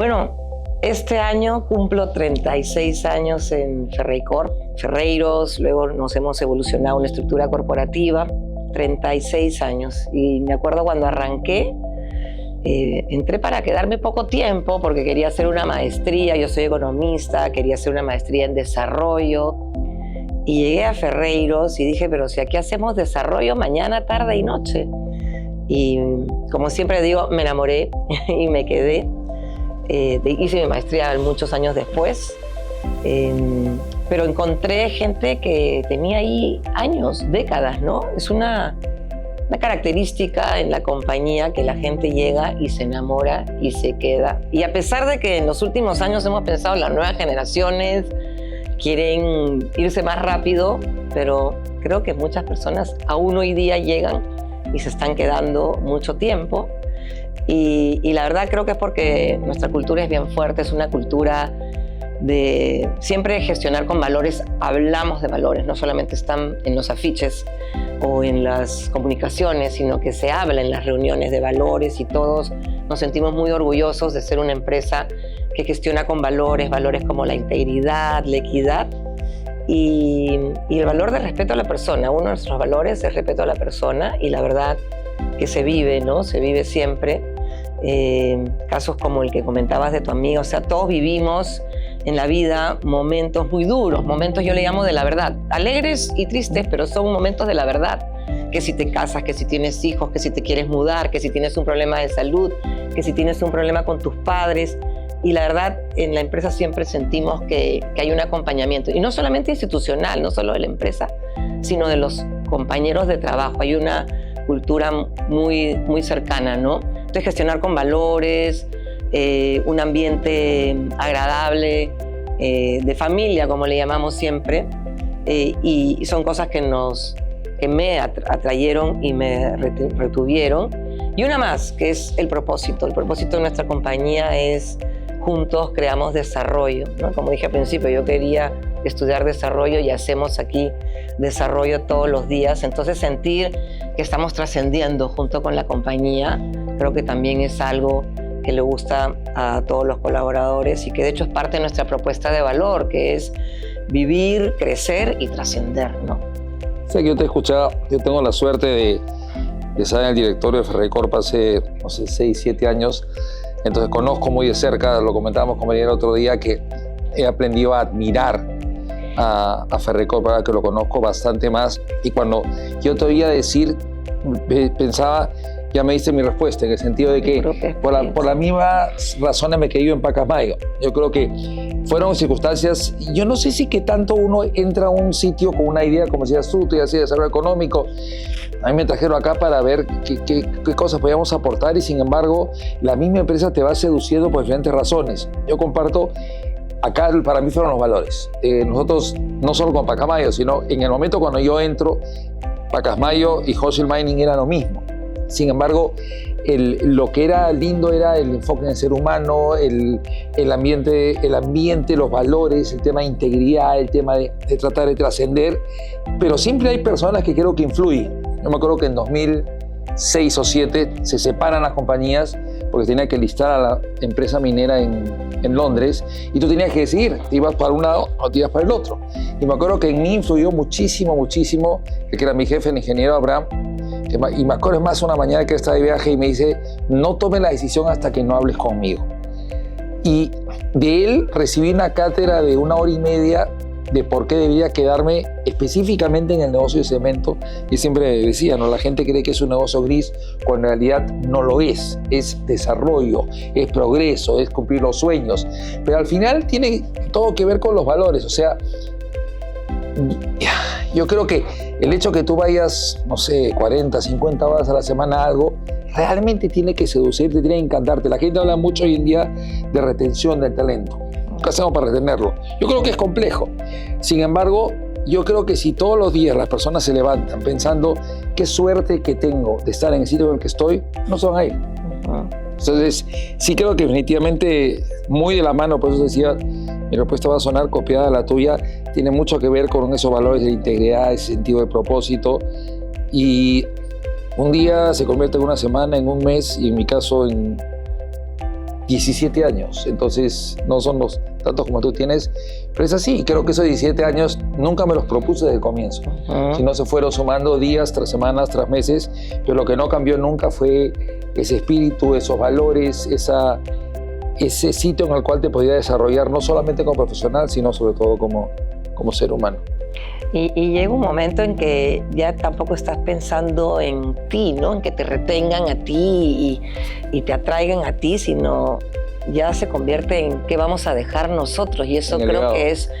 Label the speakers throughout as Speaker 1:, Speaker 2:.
Speaker 1: Bueno, este año cumplo 36 años en Ferreicorp, Ferreiros, luego nos hemos evolucionado a una estructura corporativa, 36 años. Y me acuerdo cuando arranqué, entré para quedarme poco tiempo porque quería hacer una maestría, yo soy economista, quería hacer una maestría en desarrollo. Y llegué a Ferreiros y dije, pero si aquí hacemos desarrollo mañana, tarde y noche. Y como siempre digo, me enamoré y me quedé. Hice mi maestría muchos años después, pero encontré gente que tenía ahí años, décadas, ¿no? Es una característica en la compañía que la gente llega y se enamora y se queda. Y a pesar de que en los últimos años hemos pensado las nuevas generaciones quieren irse más rápido, pero creo que muchas personas aún hoy día llegan y se están quedando mucho tiempo. Y la verdad creo que es porque nuestra cultura es bien fuerte, es una cultura de siempre gestionar con valores. Hablamos de valores, no solamente están en los afiches o en las comunicaciones, sino que se habla en las reuniones de valores y todos nos sentimos muy orgullosos de ser una empresa que gestiona con valores como la integridad, la equidad y el valor del respeto a la persona. Uno de nuestros valores es el respeto a la persona y la verdad que se vive, ¿no? Se vive siempre. Casos como el que comentabas de tu amiga, o sea, todos vivimos en la vida momentos muy duros, momentos yo le llamo de la verdad, alegres y tristes, pero son momentos de la verdad, que si te casas, que si tienes hijos, que si te quieres mudar, que si tienes un problema de salud, que si tienes un problema con tus padres. Y la verdad, en la empresa siempre sentimos que hay un acompañamiento, y no solamente institucional, no solo de la empresa, sino de los compañeros de trabajo. Hay una cultura muy, muy cercana, ¿no? Entonces, gestionar con valores, un ambiente agradable, de familia, como le llamamos siempre, y son cosas que me atrayeron y me retuvieron. Y una más, que es el propósito. El propósito de nuestra compañía es juntos creamos desarrollo, ¿no? Como dije al principio, yo quería estudiar desarrollo y hacemos aquí desarrollo todos los días. Entonces, sentir que estamos trascendiendo junto con la compañía, creo que también es algo que le gusta a todos los colaboradores y que de hecho es parte de nuestra propuesta de valor, que es vivir, crecer y trascender, ¿no?
Speaker 2: Sé que yo te escuchaba, yo tengo la suerte de estar en el directorio de Ferreicorp hace, no sé, 6, 7 años. Entonces conozco muy de cerca, lo comentábamos con María el otro día, que he aprendido a admirar a Ferreicorp, para que lo conozco bastante más. Y cuando yo te oía decir, pensaba, ya me diste mi respuesta, en el sentido de que por las mismas razones me quedé yo en Pacasmayo. Yo creo que fueron circunstancias, yo no sé si que tanto uno entra a un sitio con una idea, como decías tú hacías desarrollo económico. A mí me trajeron acá para ver qué cosas podíamos aportar y sin embargo la misma empresa te va seduciendo por diferentes razones. Yo comparto, acá para mí fueron los valores. Nosotros, no solo con Pacasmayo, sino en el momento cuando yo entro, Pacasmayo y Hochschild Mining era lo mismo. Sin embargo, lo que era lindo era el enfoque en el ser humano, el ambiente, los valores, el tema de integridad, el tema de tratar de trascender. Pero siempre hay personas que creo que influyen. Yo me acuerdo que en 2006 o 2007 se separan las compañías porque tenía que listar a la empresa minera en Londres y tú tenías que decidir, te ibas para un lado o te ibas para el otro. Y me acuerdo que en mí influyó muchísimo, el que era mi jefe, el ingeniero Abraham. Y me acuerdo, es más, una mañana que estaba de viaje y me dice, no tomes la decisión hasta que no hables conmigo. Y de él recibí una cátedra de 1 hora y media de por qué debía quedarme específicamente en el negocio de cemento. Y siempre decía, ¿no? La gente cree que es un negocio gris, cuando en realidad no lo es desarrollo, es progreso, es cumplir los sueños. Pero al final tiene todo que ver con los valores. O sea, yo creo que el hecho que tú vayas, no sé, 40, 50 horas a la semana a algo, realmente tiene que seducirte, tiene que encantarte. La gente habla mucho hoy en día de retención del talento. ¿Qué hacemos para retenerlo? Yo creo que es complejo. Sin embargo, yo creo que si todos los días las personas se levantan pensando qué suerte que tengo de estar en el sitio en el que estoy, no se van a ir. Entonces, sí creo que definitivamente muy de la mano, por eso decía, mi respuesta va a sonar copiada a la tuya, tiene mucho que ver con esos valores de integridad, ese sentido de propósito, y un día se convierte en una semana, en un mes, y en mi caso en 17 años, entonces no son los tantos como tú tienes, pero es así. Creo que esos 17 años nunca me los propuse desde el comienzo, sino se fueron sumando días tras semanas, tras meses, pero lo que no cambió nunca fue ese espíritu, esos valores, ese sitio en el cual te podías desarrollar no solamente como profesional, sino sobre todo como ser humano.
Speaker 1: Y llega un momento en que ya tampoco estás pensando en ti, ¿no? En que te retengan a ti y te atraigan a ti, sino ya se convierte en qué vamos a dejar nosotros. Y eso creo que es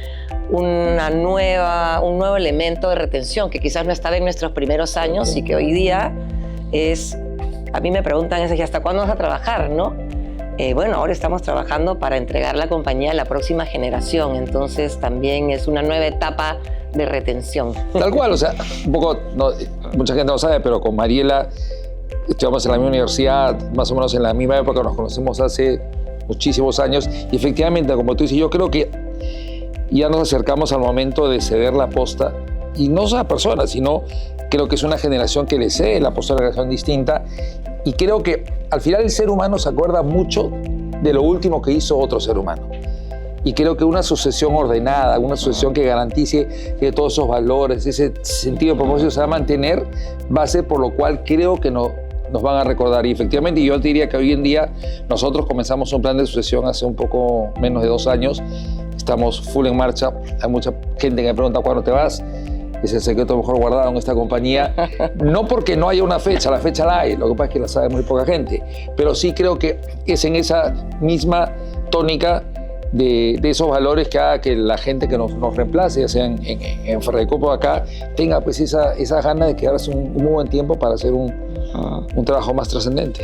Speaker 1: un nuevo elemento de retención que quizás no estaba en nuestros primeros años y que hoy día es... A mí me preguntan eso, ¿y hasta cuándo vas a trabajar, no? Bueno, ahora estamos trabajando para entregar la compañía a la próxima generación, entonces también es una nueva etapa de retención.
Speaker 2: Tal cual, o sea, un poco, mucha gente no sabe, pero con Mariela estudiamos en la misma universidad, más o menos en la misma época, nos conocemos hace muchísimos años, y efectivamente, como tú dices, yo creo que ya nos acercamos al momento de ceder la posta, y no solo a personas, sino creo que es una generación que le cede la posta a una generación distinta, y creo que al final el ser humano se acuerda mucho de lo último que hizo otro ser humano. Y creo que una sucesión ordenada, una sucesión que garantice que todos esos valores, ese sentido de propósito se va a mantener, va a ser por lo cual creo que nos van a recordar. Y efectivamente yo te diría que hoy en día nosotros comenzamos un plan de sucesión hace un poco menos de 2 años. Estamos full en marcha. Hay mucha gente que me pregunta cuándo te vas. Es el secreto mejor guardado en esta compañía. No porque no haya una fecha, la fecha la hay, lo que pasa es que la sabe muy poca gente. Pero sí creo que es en esa misma tónica de esos valores que haga que la gente que nos reemplace, ya sea en Ferreycorp acá, tenga pues esa gana de quedarse un muy buen tiempo para hacer un trabajo más trascendente.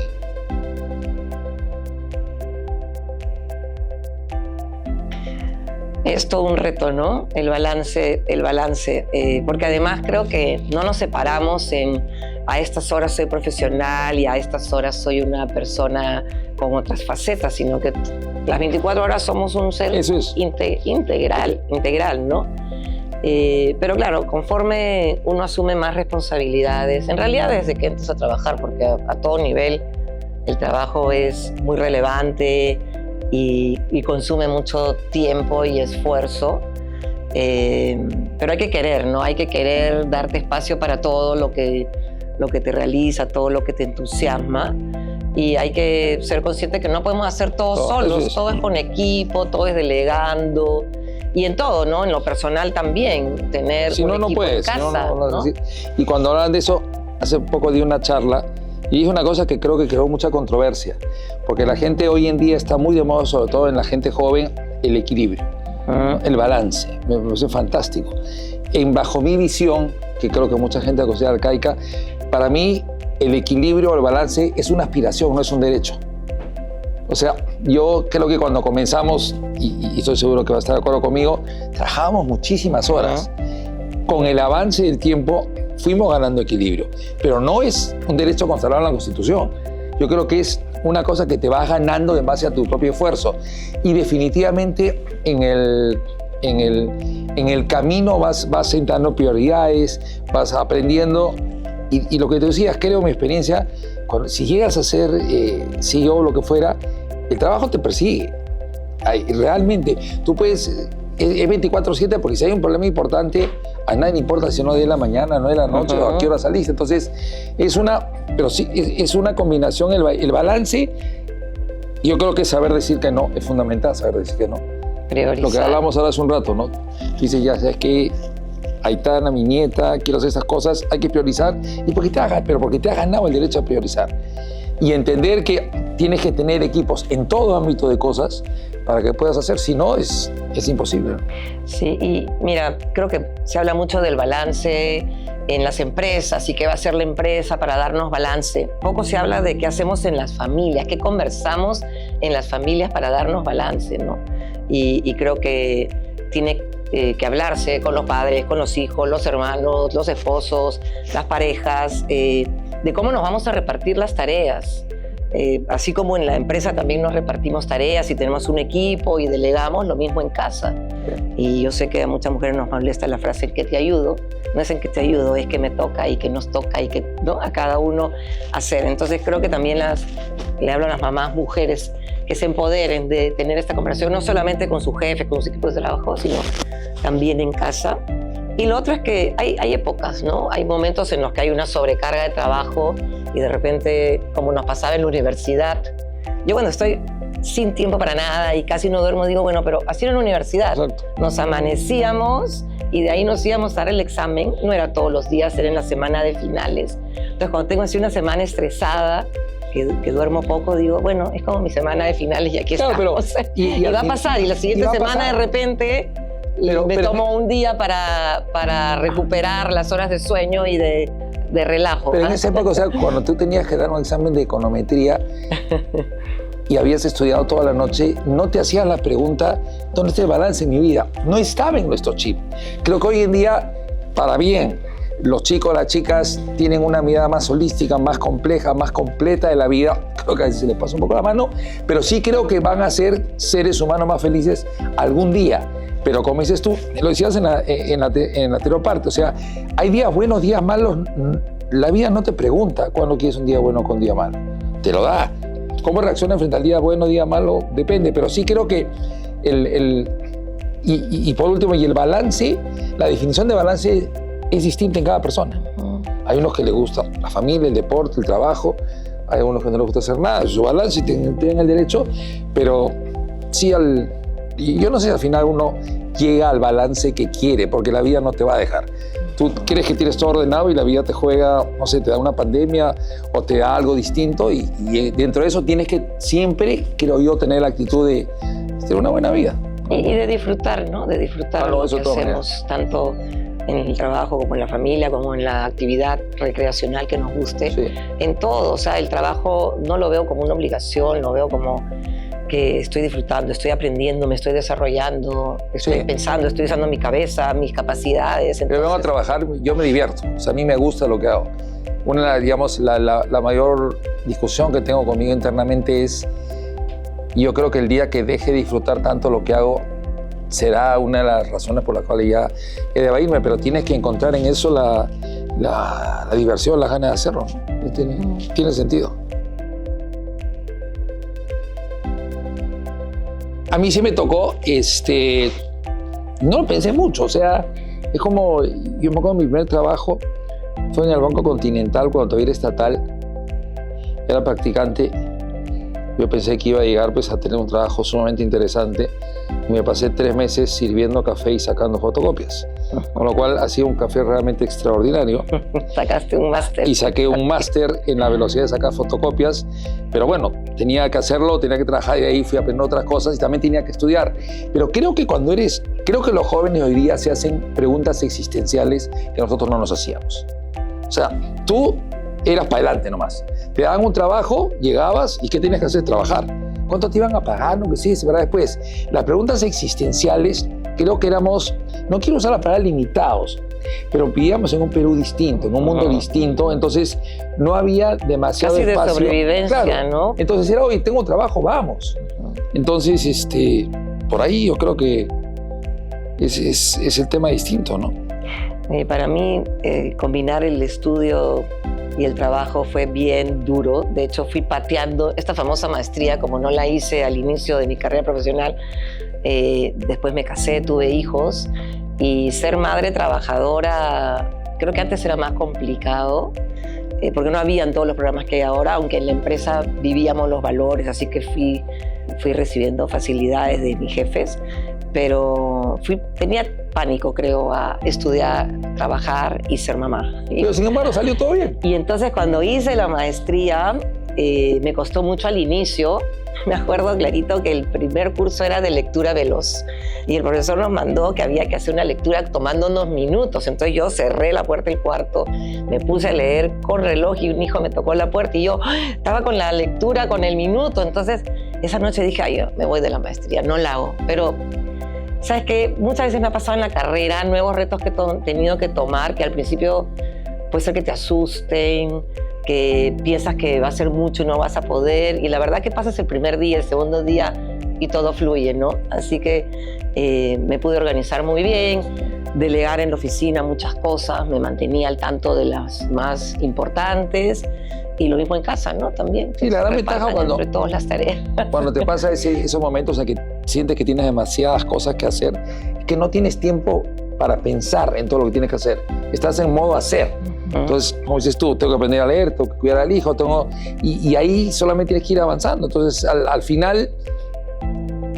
Speaker 1: Es todo un reto, ¿no? El balance, porque además creo que no nos separamos a estas horas soy profesional y a estas horas soy una persona con otras facetas, sino que las 24 horas somos un ser integral, ¿no? Pero claro, conforme uno asume más responsabilidades, en realidad desde que entras a trabajar, porque a todo nivel el trabajo es muy relevante, y consume mucho tiempo y esfuerzo, pero hay que querer, ¿no? Hay que querer darte espacio para todo lo que te realiza, todo lo que te entusiasma, y hay que ser consciente que no podemos hacer todo solos, todo es con equipo, todo es delegando, y en todo, ¿no? En lo personal también, tener un equipo en casa, ¿no?
Speaker 2: Y cuando hablan de eso, hace poco di una charla, y es una cosa que creo que creó mucha controversia, porque la gente hoy en día está muy de moda, sobre todo en la gente joven, el equilibrio, el balance. Me parece fantástico. Bajo mi visión, que creo que mucha gente la considera arcaica, para mí el equilibrio o el balance es una aspiración, no es un derecho. O sea, yo creo que cuando comenzamos, y estoy seguro que va a estar de acuerdo conmigo, trabajábamos muchísimas horas. Con el avance del tiempo fuimos ganando equilibrio, pero no es un derecho consagrado en la Constitución. Yo creo que es una cosa que te vas ganando en base a tu propio esfuerzo, y definitivamente en el camino vas sentando prioridades, vas aprendiendo, y lo que te decías, creo, mi experiencia, si llegas a ser CEO o lo que fuera, el trabajo te persigue. Realmente, tú puedes... Es 24/7 porque si hay un problema importante, a nadie le importa si no es de la mañana, no de la noche, o a qué hora saliste. Entonces, es una combinación, el balance. Yo creo que saber decir que no es fundamental, saber decir que no.
Speaker 1: Priorizar.
Speaker 2: Lo que hablamos ahora hace un rato, ¿no? Tú dices, ya sabes que Aitana, mi nieta, quiero hacer esas cosas, hay que priorizar, porque te has ganado el derecho a priorizar. Y entender que tienes que tener equipos en todo ámbito de cosas para que puedas hacer, si no es imposible, ¿no?
Speaker 1: Sí, y mira, creo que se habla mucho del balance en las empresas y qué va a hacer la empresa para darnos balance. Poco se habla de qué hacemos en las familias, qué conversamos en las familias para darnos balance, ¿no? Y creo que tiene que hablarse con los padres, con los hijos, los hermanos, los esposos, las parejas, de cómo nos vamos a repartir las tareas. Así como en la empresa también nos repartimos tareas y tenemos un equipo y delegamos, lo mismo en casa. Y yo sé que a muchas mujeres nos molesta la frase en que te ayudo. No es en que te ayudo, es que me toca y que nos toca y que, ¿no?, a cada uno hacer. Entonces creo que también le hablo a las mamás mujeres que se empoderen de tener esta conversación, no solamente con su jefe, con sus equipos de trabajo, sino también en casa. Y lo otro es que hay épocas, ¿no? Hay momentos en los que hay una sobrecarga de trabajo y de repente, como nos pasaba en la universidad, yo cuando estoy sin tiempo para nada y casi no duermo, digo, bueno, pero así era en la universidad.
Speaker 2: Exacto.
Speaker 1: Nos amanecíamos y de ahí nos íbamos a dar el examen. No era todos los días, era en la semana de finales. Entonces, cuando tengo así una semana estresada, que duermo poco, digo, bueno, es como mi semana de finales y aquí estamos.
Speaker 2: Pero,
Speaker 1: y va a pasar, y la siguiente semana de repente me tomo un día para recuperar las horas de sueño y de relajo.
Speaker 2: Pero en esa época, o sea, cuando tú tenías que dar un examen de econometría y habías estudiado toda la noche, no te hacías la pregunta, ¿dónde está el balance en mi vida? No estaba en nuestro chip. Creo que hoy en día, para bien, los chicos, las chicas tienen una mirada más holística, más compleja, más completa de la vida. Creo que a veces se les pasa un poco la mano, pero sí creo que van a ser seres humanos más felices algún día. Pero como dices tú, lo decías en la anterior parte, o sea, hay días buenos, días malos. La vida no te pregunta cuándo quieres un día bueno o un día malo. Te lo da. ¿Cómo reaccionas frente al día bueno, día malo? Depende, pero sí creo que y por último, y el balance, la definición de balance es distinta en cada persona. Hay unos que les gusta la familia, el deporte, el trabajo. Hay unos que no les gusta hacer nada. Su balance, tienen el derecho, pero sí y yo no sé si al final uno llega al balance que quiere, porque la vida no te va a dejar. Tú crees que tienes todo ordenado y la vida te juega, no sé, te da una pandemia o te da algo distinto y dentro de eso tienes que siempre, creo yo, tener la actitud de tener una buena vida.
Speaker 1: Y de disfrutar, ¿no? De disfrutar lo que hacemos, tanto en el trabajo como en la familia, como en la actividad recreacional que nos guste. Sí. En todo, o sea, el trabajo no lo veo como una obligación, lo veo como que estoy disfrutando, estoy aprendiendo, me estoy desarrollando, estoy pensando, estoy usando mi cabeza, mis capacidades.
Speaker 2: Entonces, yo vengo a trabajar, yo me divierto, o sea, a mí me gusta lo que hago. Digamos, la mayor discusión que tengo conmigo internamente es, yo creo que el día que deje de disfrutar tanto lo que hago, será una de las razones por las cuales ya he de irme, pero tienes que encontrar en eso la diversión, las ganas de hacerlo. Tiene sentido. A mí sí me tocó, no lo pensé mucho, o sea, es como, yo me acuerdo mi primer trabajo fue en el Banco Continental cuando todavía era estatal, era practicante. Yo pensé que iba a llegar pues, a tener un trabajo sumamente interesante y me pasé 3 meses sirviendo café y sacando fotocopias, con lo cual hacía un café realmente extraordinario.
Speaker 1: Sacaste un máster.
Speaker 2: Y saqué un máster en la velocidad de sacar fotocopias, pero bueno, tenía que hacerlo, tenía que trabajar y de ahí fui a aprender otras cosas y también tenía que estudiar. Pero creo que creo que los jóvenes hoy día se hacen preguntas existenciales que nosotros no nos hacíamos. O sea, tú eras para adelante nomás. Te daban un trabajo, llegabas y ¿qué tenías que hacer? Trabajar. ¿Cuánto te iban a pagar? No, que sí, se verá después. Las preguntas existenciales, creo que éramos, no quiero usar la palabra limitados, pero vivíamos en un Perú distinto, en un mundo distinto, entonces no había demasiado
Speaker 1: espacio. Casi de sobrevivencia,
Speaker 2: claro, ¿no? Entonces era, oye, tengo trabajo, vamos. Entonces, por ahí yo creo que es el tema distinto, ¿no?
Speaker 1: Para mí, combinar el estudio y el trabajo fue bien duro. De hecho, fui pateando esta famosa maestría, como no la hice al inicio de mi carrera profesional. Después me casé, tuve hijos, y ser madre trabajadora, creo que antes era más complicado, porque no habían todos los programas que hay ahora, aunque en la empresa vivíamos los valores, así que fui recibiendo facilidades de mis jefes, pero tenía pánico, creo, a estudiar, trabajar y ser mamá.
Speaker 2: Pero sin embargo salió todo bien.
Speaker 1: Y entonces cuando hice la maestría, me costó mucho al inicio. Me acuerdo clarito que el primer curso era de lectura veloz y el profesor nos mandó que había que hacer una lectura tomando unos minutos. Entonces yo cerré la puerta del cuarto, me puse a leer con reloj y un hijo me tocó la puerta y yo estaba con la lectura con el minuto. Entonces esa noche dije, ay, yo me voy de la maestría, no la hago. Pero ¿sabes qué? Muchas veces me ha pasado en la carrera nuevos retos que he tenido que tomar, que al principio puede ser que te asusten, que piensas que va a ser mucho y no vas a poder, y la verdad que pasas el primer día, el segundo día y todo fluye, ¿no? Así que me pude organizar muy bien, delegar en la oficina muchas cosas, me mantenía al tanto de las más importantes Y lo mismo en casa, ¿no? También.
Speaker 2: Sí, la gran ventaja
Speaker 1: entre todas las tareas.
Speaker 2: Cuando te pasa esos momentos en que sientes que tienes demasiadas cosas que hacer, que no tienes tiempo para pensar en todo lo que tienes que hacer. Estás en modo hacer. Entonces, como dices tú, tengo que aprender a leer, tengo que cuidar al hijo, y ahí solamente tienes que ir avanzando. Entonces, al final,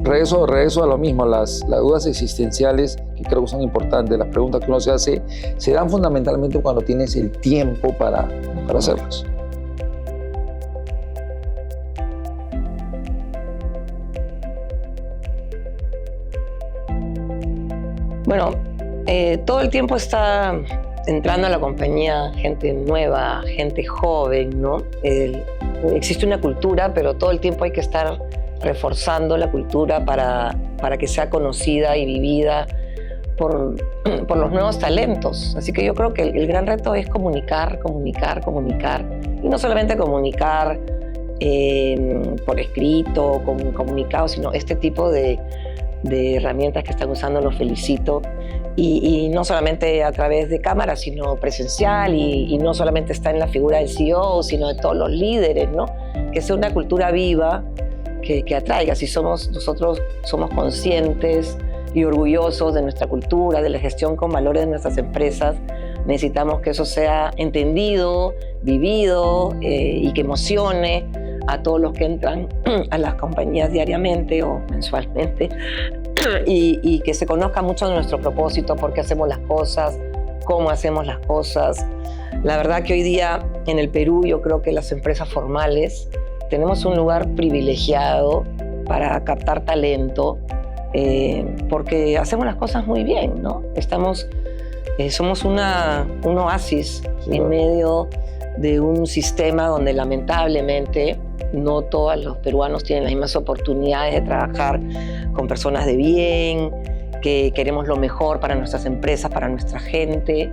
Speaker 2: regreso a lo mismo. Las dudas existenciales, que creo que son importantes, las preguntas que uno se hace, se dan fundamentalmente cuando tienes el tiempo para hacerlas.
Speaker 1: Bueno, todo el tiempo está entrando a la compañía gente nueva, gente joven, ¿no? Existe una cultura, pero todo el tiempo hay que estar reforzando la cultura para que sea conocida y vivida por los nuevos talentos. Así que yo creo que el gran reto es comunicar. Y no solamente comunicar por escrito, con comunicados, sino este tipo de herramientas que están usando, los felicito. Y no solamente a través de cámara, sino presencial, y no solamente está en la figura del CEO, sino de todos los líderes, ¿no? Que sea una cultura viva que atraiga. Si nosotros somos conscientes y orgullosos de nuestra cultura, de la gestión con valores de nuestras empresas, necesitamos que eso sea entendido, vivido y que emocione a todos los que entran a las compañías diariamente o mensualmente, y que se conozca mucho de nuestro propósito, por qué hacemos las cosas, cómo hacemos las cosas. La verdad que hoy día en el Perú yo creo que las empresas formales tenemos un lugar privilegiado para captar talento, porque hacemos las cosas muy bien, ¿no? Somos un oasis en medio de un sistema donde lamentablemente no todos los peruanos tienen las mismas oportunidades de trabajar con personas de bien, que queremos lo mejor para nuestras empresas, para nuestra gente.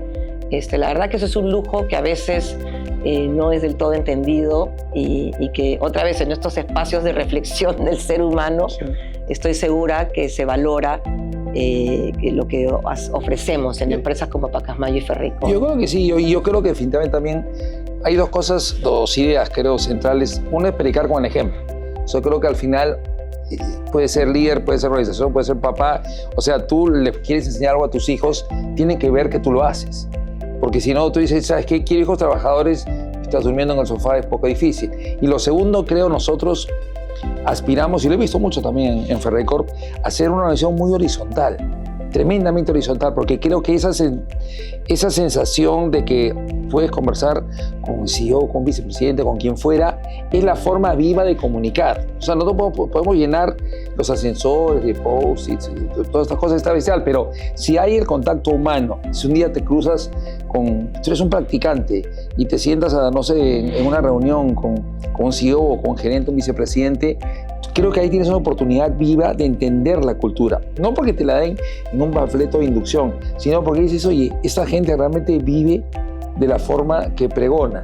Speaker 1: La verdad que eso es un lujo que a veces no es del todo entendido, y que otra vez en estos espacios de reflexión del ser humano, sí, estoy segura que se valora lo que ofrecemos en empresas como Pacasmayo y Ferreycorp.
Speaker 2: Yo creo que sí, yo creo que definitivamente también hay dos ideas, creo, centrales. Una es predicar con el ejemplo. Yo creo que al final puede ser líder, puede ser organización, puede ser papá. O sea, tú le quieres enseñar algo a tus hijos, tienen que ver que tú lo haces. Porque si no, tú dices, ¿sabes qué? Quiero hijos trabajadores, estás durmiendo en el sofá, es poco difícil. Y lo segundo, creo, nosotros aspiramos, y lo he visto mucho también en Ferreycorp, a ser una organización muy horizontal, tremendamente horizontal, porque creo que esa sensación de que puedes conversar con el CEO, con un vicepresidente, con quien fuera, es la forma viva de comunicar. O sea, nosotros podemos llenar los ascensores de post-its, todas estas cosas, está bestial, pero si hay el contacto humano, si un día te cruzas tú eres un practicante y te sientas, no sé, en una reunión con un CEO o con un gerente, un vicepresidente, creo que ahí tienes una oportunidad viva de entender la cultura. No porque te la den en un panfleto de inducción, sino porque dices, oye, esta gente realmente vive de la forma que pregona.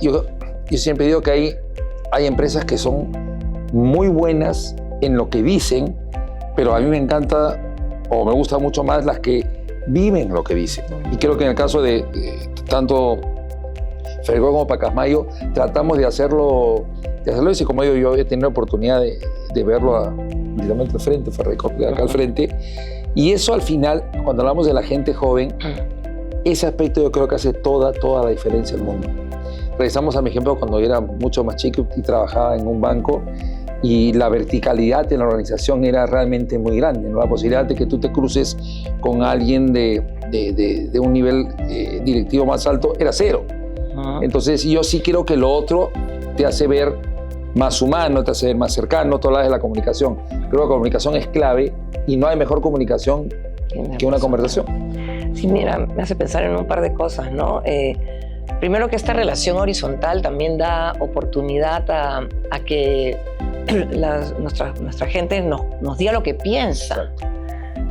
Speaker 2: Yo siempre digo que hay empresas que son muy buenas en lo que dicen, pero a mí me encanta, o me gusta mucho más, las que viven lo que dicen. Y creo que en el caso de tanto Ferreycorp como Pacasmayo, tratamos de hacerlo, y como digo, yo he tenido la oportunidad de verlo literalmente al frente, Ferreycorp de acá al frente, y eso al final, cuando hablamos de la gente joven, ese aspecto yo creo que hace toda la diferencia del mundo. Regresamos a mi ejemplo cuando yo era mucho más chico y trabajaba en un banco, y la verticalidad en la organización era realmente muy grande, ¿no? La posibilidad de que tú te cruces con alguien de un nivel directivo más alto era cero. Entonces yo sí creo que lo otro te hace ver más humano, te hace ver más cercano. Tú hablas de la comunicación. Creo que la comunicación es clave y no hay mejor comunicación que una conversación.
Speaker 1: Sí, mira, me hace pensar en un par de cosas, ¿no? Primero, que esta relación horizontal también da oportunidad a que nuestra gente nos diga lo que piensa,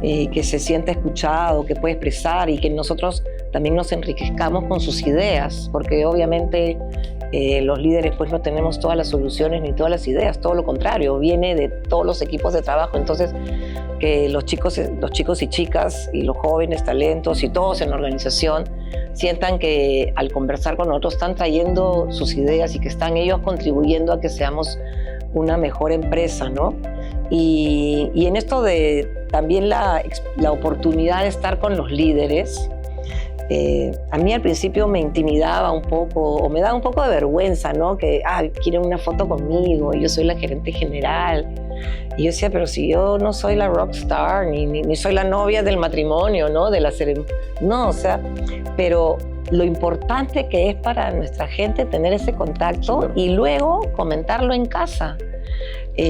Speaker 1: que se sienta escuchado, que puede expresar, y que nosotros también nos enriquezcamos con sus ideas, porque obviamente Los líderes pues no tenemos todas las soluciones ni todas las ideas, todo lo contrario, viene de todos los equipos de trabajo. Entonces, que los chicos y chicas y los jóvenes talentos y todos en la organización sientan que al conversar con nosotros están trayendo sus ideas y que están ellos contribuyendo a que seamos una mejor empresa, ¿no? Y en esto de también la oportunidad de estar con los líderes, a mí al principio me intimidaba un poco, o me daba un poco de vergüenza, ¿no? Que quieren una foto conmigo, y yo soy la gerente general. Y yo decía, pero si yo no soy la rockstar, ni soy la novia del matrimonio, ¿no? De la ceremonia. No, o sea, pero lo importante que es para nuestra gente tener ese contacto y luego comentarlo en casa.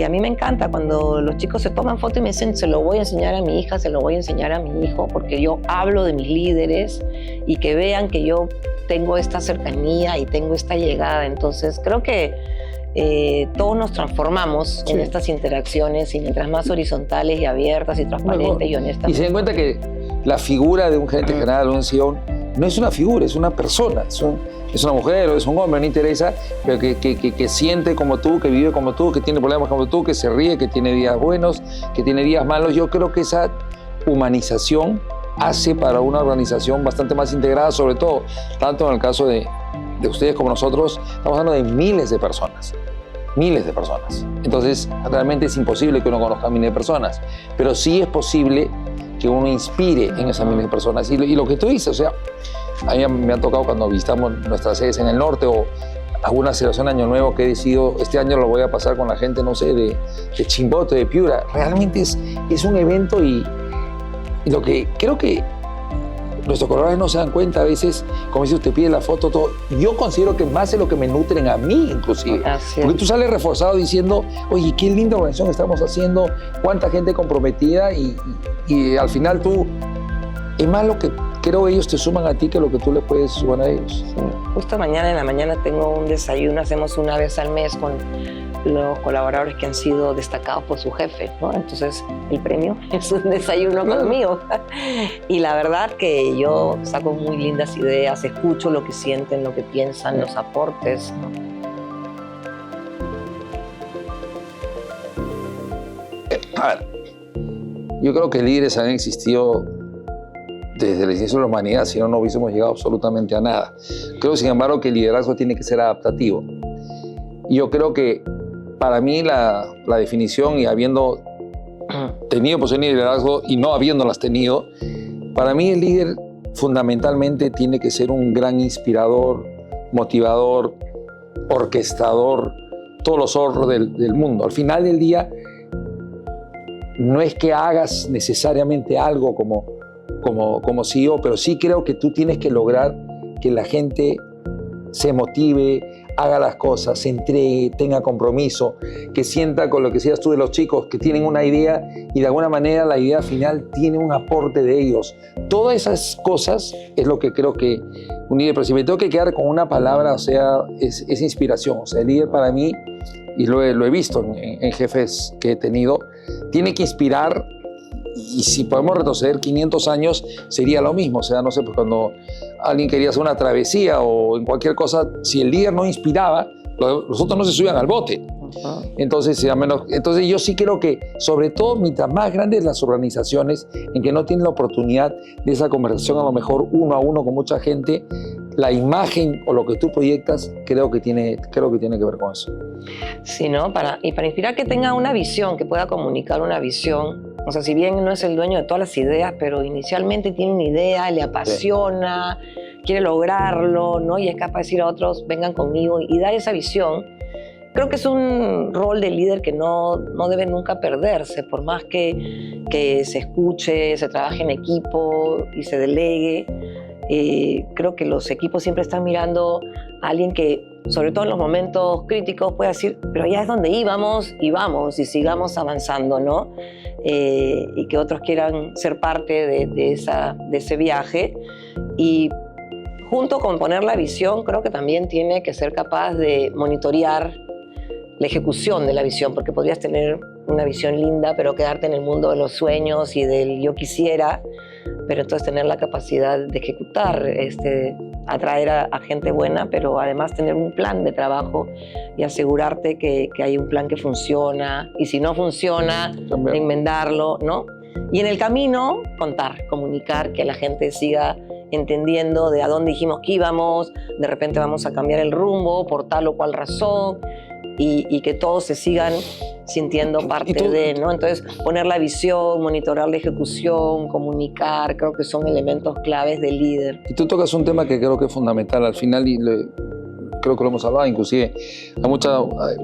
Speaker 1: A mí me encanta cuando los chicos se toman foto y me dicen, se lo voy a enseñar a mi hija, se lo voy a enseñar a mi hijo, porque yo hablo de mis líderes y que vean que yo tengo esta cercanía y tengo esta llegada. Entonces creo que todos nos transformamos en estas interacciones, y mientras más horizontales y abiertas y transparentes y honestas.
Speaker 2: Y se den cuenta que la figura de un gerente general o un CEO no es una figura, es una persona, es una mujer o es un hombre, no interesa, pero que siente como tú, que vive como tú, que tiene problemas como tú, que se ríe, que tiene días buenos, que tiene días malos. Yo creo que esa humanización hace para una organización bastante más integrada, sobre todo, tanto en el caso de ustedes como nosotros, estamos hablando de miles de personas. Miles de personas. Entonces, realmente es imposible que uno conozca a miles de personas, pero sí es posible que uno inspire en esas miles de personas. Y lo que tú dices, o sea, a mí me ha tocado cuando visitamos nuestras sedes en el norte o alguna celebración de Año Nuevo que he decidido, este año lo voy a pasar con la gente, no sé, de Chimbote, de Piura. Realmente es un evento y lo que creo que nuestros colaboradores no se dan cuenta a veces, como dices, te pide la foto, todo. Yo considero que más es lo que me nutren a mí, inclusive. Porque tú sales reforzado diciendo, oye, qué linda organización estamos haciendo, cuánta gente comprometida y al final tú, es más lo que creo ellos te suman a ti que lo que tú les puedes sumar a ellos.
Speaker 1: Sí. Justo mañana en la mañana tengo un desayuno, hacemos una vez al mes con los colaboradores que han sido destacados por su jefe, ¿no? Entonces el premio es un desayuno conmigo. Y la verdad que yo saco muy lindas ideas, escucho lo que sienten, lo que piensan, los aportes, ¿no?
Speaker 2: A ver, yo creo que líderes han existido desde el inicio de la humanidad, si no, no hubiésemos llegado absolutamente a nada. Creo, sin embargo, que el liderazgo tiene que ser adaptativo. Y yo creo que para mí la definición, y habiendo tenido posiciones de liderazgo y no habiéndolas tenido, para mí el líder fundamentalmente tiene que ser un gran inspirador, motivador, orquestador, todos los órdenes del mundo. Al final del día, no es que hagas necesariamente algo como CEO, pero sí creo que tú tienes que lograr que la gente se motive, haga las cosas, se entregue, tenga compromiso, que sienta con lo que decías tú de los chicos, que tienen una idea y de alguna manera la idea final tiene un aporte de ellos. Todas esas cosas es lo que creo que un líder, pero si me tengo que quedar con una palabra, o sea, es inspiración. O sea, el líder para mí, y lo he visto en jefes que he tenido, tiene que inspirar. Y si podemos retroceder 500 años, sería lo mismo. O sea, no sé, pues cuando alguien quería hacer una travesía o en cualquier cosa, si el líder no inspiraba, los otros no se subían al bote. Entonces, entonces yo sí creo que, sobre todo, mientras más grandes las organizaciones en que no tienen la oportunidad de esa conversación, a lo mejor uno a uno con mucha gente, la imagen o lo que tú proyectas creo que tiene que ver con eso.
Speaker 1: Sí, ¿no? Para inspirar, que tenga una visión, que pueda comunicar una visión. O sea, si bien no es el dueño de todas las ideas, pero inicialmente tiene una idea, le apasiona, quiere lograrlo, ¿no? Y es capaz de decir a otros, vengan conmigo, y dar esa visión. Creo que es un rol de líder que no debe nunca perderse, por más que se escuche, se trabaje en equipo y se delegue. Creo que los equipos siempre están mirando a alguien que, sobre todo en los momentos críticos, pueda decir, pero ya es donde íbamos y vamos y sigamos avanzando, ¿no? Y que otros quieran ser parte de ese viaje. Y junto con poner la visión, creo que también tiene que ser capaz de monitorear la ejecución de la visión, porque podrías tener una visión linda, pero quedarte en el mundo de los sueños y del yo quisiera, pero entonces tener la capacidad de ejecutar atraer a gente buena, pero además tener un plan de trabajo y asegurarte que hay un plan que funciona, y si no funciona, enmendarlo, ¿no? Y en el camino, contar, comunicar, que la gente siga entendiendo de a dónde dijimos que íbamos, de repente vamos a cambiar el rumbo por tal o cual razón, y que todos se sigan sintiendo parte de, ¿no? Entonces, poner la visión, monitorar la ejecución, comunicar, creo que son elementos claves del líder.
Speaker 2: Y tú tocas un tema que creo que es fundamental al final, y creo que lo hemos hablado, inclusive hay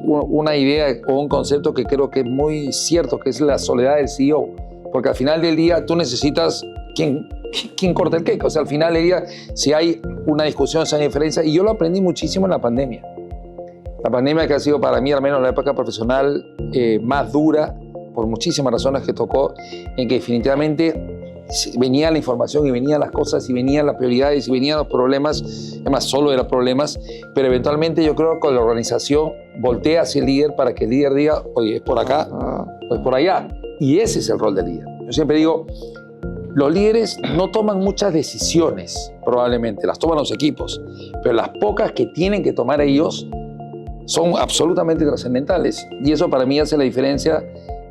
Speaker 2: una idea o un concepto que creo que es muy cierto, que es la soledad del CEO, porque al final del día tú necesitas quien corta el cake. O sea, al final del día, si hay una discusión, si hay diferencia, y yo lo aprendí muchísimo en la pandemia. La pandemia, que ha sido para mí, al menos en la época profesional, más dura, por muchísimas razones que tocó, en que definitivamente venía la información y venían las cosas y venían las prioridades y venían los problemas. Además, solo eran problemas, pero eventualmente yo creo que la organización voltea hacia el líder para que el líder diga, oye, es por acá o es por allá. Y ese es el rol del líder. Yo siempre digo, los líderes no toman muchas decisiones, probablemente, las toman los equipos, pero las pocas que tienen que tomar ellos son absolutamente trascendentales. Y eso para mí hace la diferencia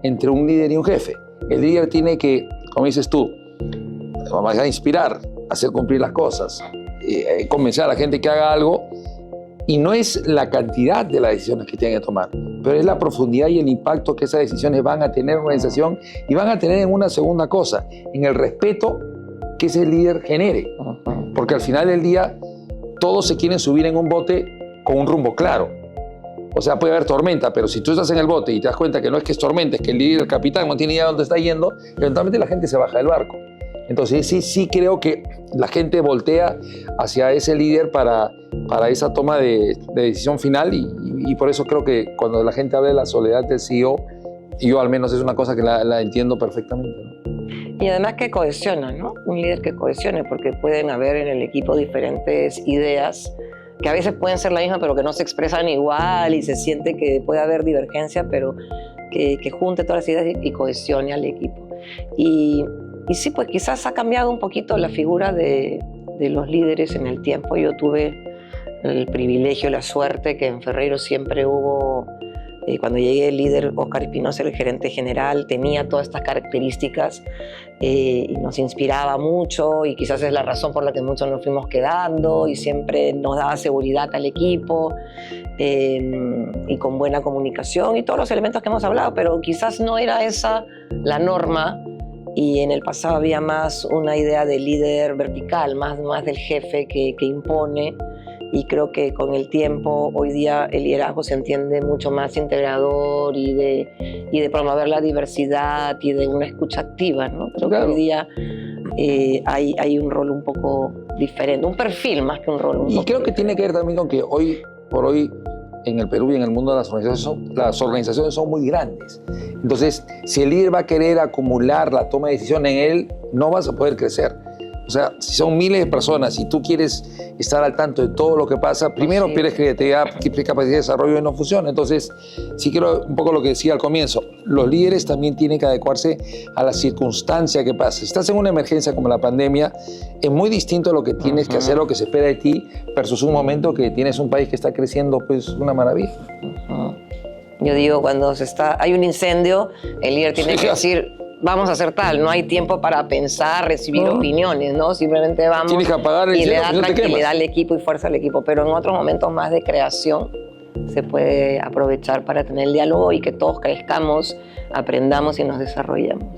Speaker 2: entre un líder y un jefe. El líder tiene que, como dices tú, vamos a inspirar, hacer cumplir las cosas, convencer a la gente que haga algo, y no es la cantidad de las decisiones que tienen que tomar, pero es la profundidad y el impacto que esas decisiones van a tener en una organización, y van a tener en una segunda cosa, en el respeto que ese líder genere. Porque al final del día todos se quieren subir en un bote con un rumbo claro. O sea, puede haber tormenta, pero si tú estás en el bote y te das cuenta que no es que es tormenta, es que el líder, el capitán, no tiene idea de dónde está yendo, eventualmente la gente se baja del barco. Entonces sí creo que la gente voltea hacia ese líder para esa toma de decisión final, y por eso creo que cuando la gente habla de la soledad del CEO, yo al menos es una cosa que la entiendo perfectamente, ¿no?
Speaker 1: Y además que cohesiona, ¿no? Un líder que cohesione, porque pueden haber en el equipo diferentes ideas que a veces pueden ser la misma, pero que no se expresan igual, y se siente que puede haber divergencia, pero que junte todas las ideas y cohesione al equipo. Y sí, pues quizás ha cambiado un poquito la figura de los líderes en el tiempo. Yo tuve el privilegio, la suerte que en Ferreyros siempre hubo, cuando llegué el líder Óscar Espinosa, el gerente general, tenía todas estas características y nos inspiraba mucho, y quizás es la razón por la que muchos nos fuimos quedando, y siempre nos daba seguridad al equipo, y con buena comunicación y todos los elementos que hemos hablado, pero quizás no era esa la norma. Y en el pasado había más una idea de líder vertical, más del jefe que impone. Y creo que con el tiempo, hoy día, el liderazgo se entiende mucho más integrador y de promover la diversidad y de una escucha activa, ¿no? Creo que hoy día hay un rol un poco diferente, un perfil más que un rol.
Speaker 2: Y creo que tiene que ver también con que hoy por hoy en el Perú y en el mundo de las organizaciones son muy grandes. Entonces, si el líder va a querer acumular la toma de decisión en él, no vas a poder crecer. O sea, si son miles de personas y tú quieres estar al tanto de todo lo que pasa, primero pierdes creatividad, capacidad de desarrollo, y no funciona. Entonces, sí quiero un poco lo que decía al comienzo. Los líderes también tienen que adecuarse a la circunstancia que pasa. Si estás en una emergencia como la pandemia, es muy distinto lo que tienes que hacer, lo que se espera de ti, versus un momento que tienes un país que está creciendo, pues una maravilla.
Speaker 1: Yo digo, cuando hay un incendio, el líder tiene que decir, vamos a hacer tal, no hay tiempo para pensar, recibir opiniones, ¿no? Simplemente vamos.
Speaker 2: Tienes que apagar el
Speaker 1: y le da tranquilidad al equipo y fuerza al equipo, pero en otros momentos más de creación se puede aprovechar para tener el diálogo y que todos crezcamos, aprendamos y nos desarrollemos.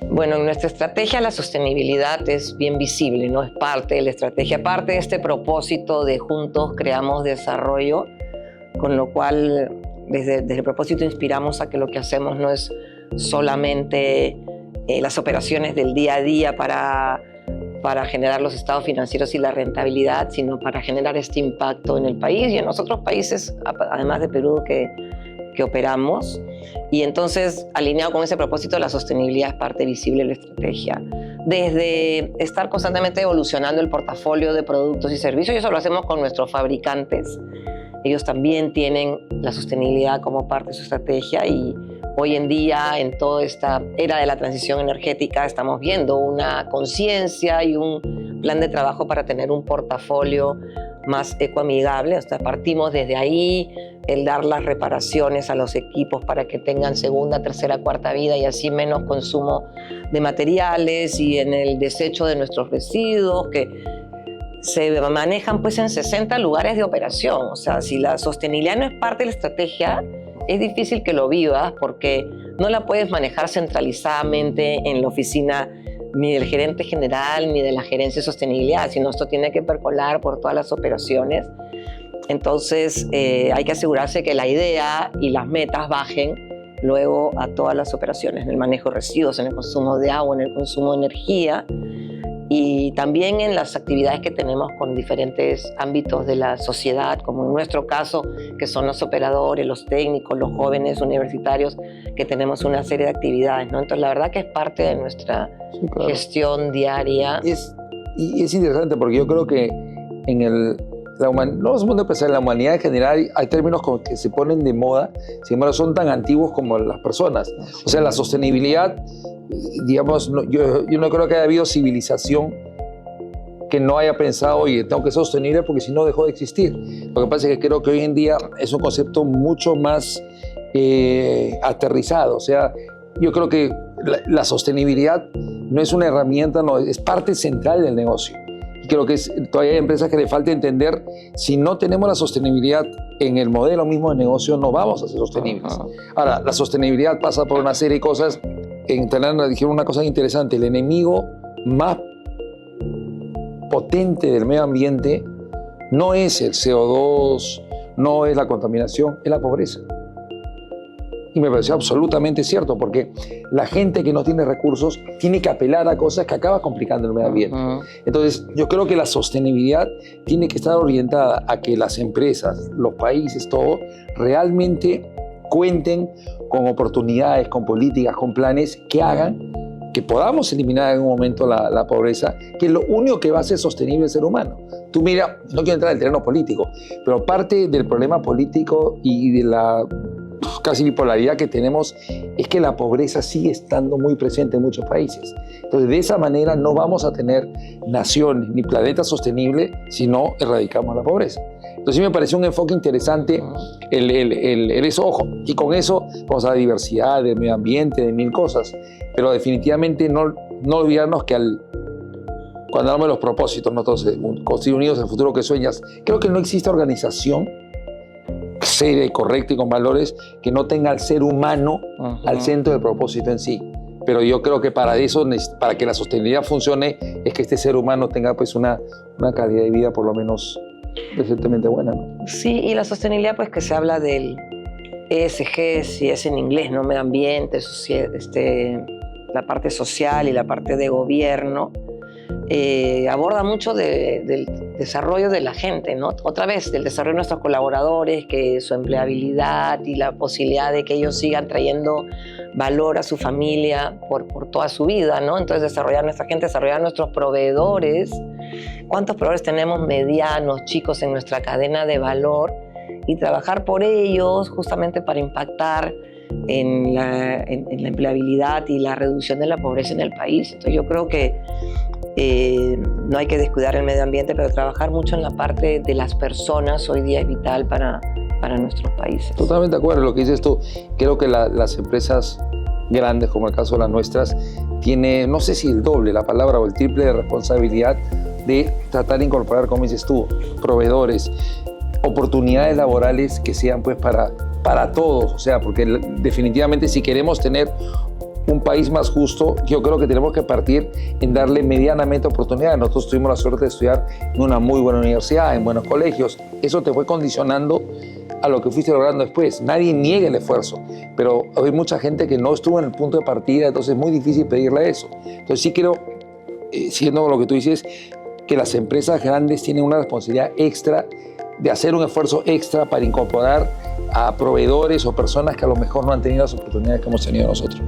Speaker 1: Bueno, en nuestra estrategia la sostenibilidad es bien visible, ¿no? Es parte de la estrategia, parte de este propósito de juntos creamos desarrollo, con lo cual desde el propósito inspiramos a que lo que hacemos no es solamente las operaciones del día a día para generar los estados financieros y la rentabilidad, sino para generar este impacto en el país y en los otros países, además de Perú, que operamos. Y entonces, alineado con ese propósito, la sostenibilidad es parte visible de la estrategia. Desde estar constantemente evolucionando el portafolio de productos y servicios, y eso lo hacemos con nuestros fabricantes, ellos también tienen la sostenibilidad como parte de su estrategia y hoy en día, en toda esta era de la transición energética, estamos viendo una conciencia y un plan de trabajo para tener un portafolio más ecoamigable. O sea, partimos desde ahí, el dar las reparaciones a los equipos para que tengan segunda, tercera, cuarta vida y así menos consumo de materiales, y en el desecho de nuestros residuos que se manejan pues en 60 lugares de operación. O sea, si la sostenibilidad no es parte de la estrategia, es difícil que lo vivas porque no la puedes manejar centralizadamente en la oficina ni del gerente general ni de la gerencia de sostenibilidad, sino esto tiene que percolar por todas las operaciones. Entonces hay que asegurarse que la idea y las metas bajen luego a todas las operaciones, en el manejo de residuos, en el consumo de agua, en el consumo de energía y también en las actividades que tenemos con diferentes ámbitos de la sociedad, como en nuestro caso, que son los operadores, los técnicos, los jóvenes universitarios, que tenemos una serie de actividades, ¿no? Entonces, la verdad que es parte de nuestra gestión diaria.
Speaker 2: Y es interesante porque yo creo que en no es un mundo empresarial, en la humanidad en general hay términos como que se ponen de moda, sin embargo son tan antiguos como las personas. O sea, la sostenibilidad, digamos, yo no creo que haya habido civilización que no haya pensado, oye, tengo que ser sostenible porque si no dejó de existir. Lo que pasa es que creo que hoy en día es un concepto mucho más aterrizado. O sea, yo creo que la sostenibilidad no es una herramienta, no, es parte central del negocio. Y creo que todavía hay empresas que le falta entender, si no tenemos la sostenibilidad en el modelo mismo de negocio, no vamos a ser sostenibles. Ahora, la sostenibilidad pasa por una serie de cosas. En Tailandia dijeron una cosa interesante: el enemigo más potente del medio ambiente no es el CO2, no es la contaminación, es la pobreza. Y me pareció absolutamente cierto, porque la gente que no tiene recursos tiene que apelar a cosas que acaban complicando el medio ambiente. Entonces, yo creo que la sostenibilidad tiene que estar orientada a que las empresas, los países, todo, realmente cuenten con oportunidades, con políticas, con planes que hagan que podamos eliminar en algún momento la pobreza, que es lo único que va a hacer sostenible el ser humano. Tú mira, no quiero entrar en el terreno político, pero parte del problema político y de la casi bipolaridad que tenemos es que la pobreza sigue estando muy presente en muchos países. Entonces, de esa manera no vamos a tener naciones ni planeta sostenible si no erradicamos la pobreza. Entonces, sí me pareció un enfoque interesante eso, ojo, y con eso vamos a la diversidad del medio ambiente, de mil cosas, pero definitivamente no olvidarnos que cuando hablamos de los propósitos, nosotros construir unidos el futuro que sueñas, creo que no existe organización seria y correcta y con valores que no tenga al ser humano al centro del propósito en sí. Pero yo creo que para eso, para que la sostenibilidad funcione, es que este ser humano tenga pues una calidad de vida por lo menos decentemente buena, ¿no?
Speaker 1: Sí, y la sostenibilidad pues que se habla del ESG, si es en inglés, ¿no? Medio ambiente, la parte social y la parte de gobierno, aborda mucho del desarrollo de la gente, ¿no? Otra vez, del desarrollo de nuestros colaboradores, que su empleabilidad y la posibilidad de que ellos sigan trayendo valor a su familia por toda su vida, ¿no? Entonces, desarrollar nuestra gente, desarrollar nuestros proveedores. ¿Cuántos proveedores tenemos medianos, chicos en nuestra cadena de valor? Y trabajar por ellos justamente para impactar en la empleabilidad y la reducción de la pobreza en el país. Entonces, yo creo que no hay que descuidar el medio ambiente, pero trabajar mucho en la parte de las personas hoy día es vital para nuestros países.
Speaker 2: Totalmente de acuerdo en lo que dices tú. Creo que las empresas grandes, como el caso de las nuestras, tienen, no sé si el doble, la palabra, o el triple de responsabilidad de tratar de incorporar, como dices tú, proveedores, oportunidades laborales que sean pues para todos. O sea, porque definitivamente si queremos tener un país más justo, yo creo que tenemos que partir en darle medianamente oportunidades. Nosotros tuvimos la suerte de estudiar en una muy buena universidad, en buenos colegios. Eso te fue condicionando a lo que fuiste logrando después. Nadie niega el esfuerzo, pero hay mucha gente que no estuvo en el punto de partida, entonces es muy difícil pedirle eso. Entonces sí creo, siendo lo que tú dices, que las empresas grandes tienen una responsabilidad extra de hacer un esfuerzo extra para incorporar a proveedores o personas que a lo mejor no han tenido las oportunidades que hemos tenido nosotros.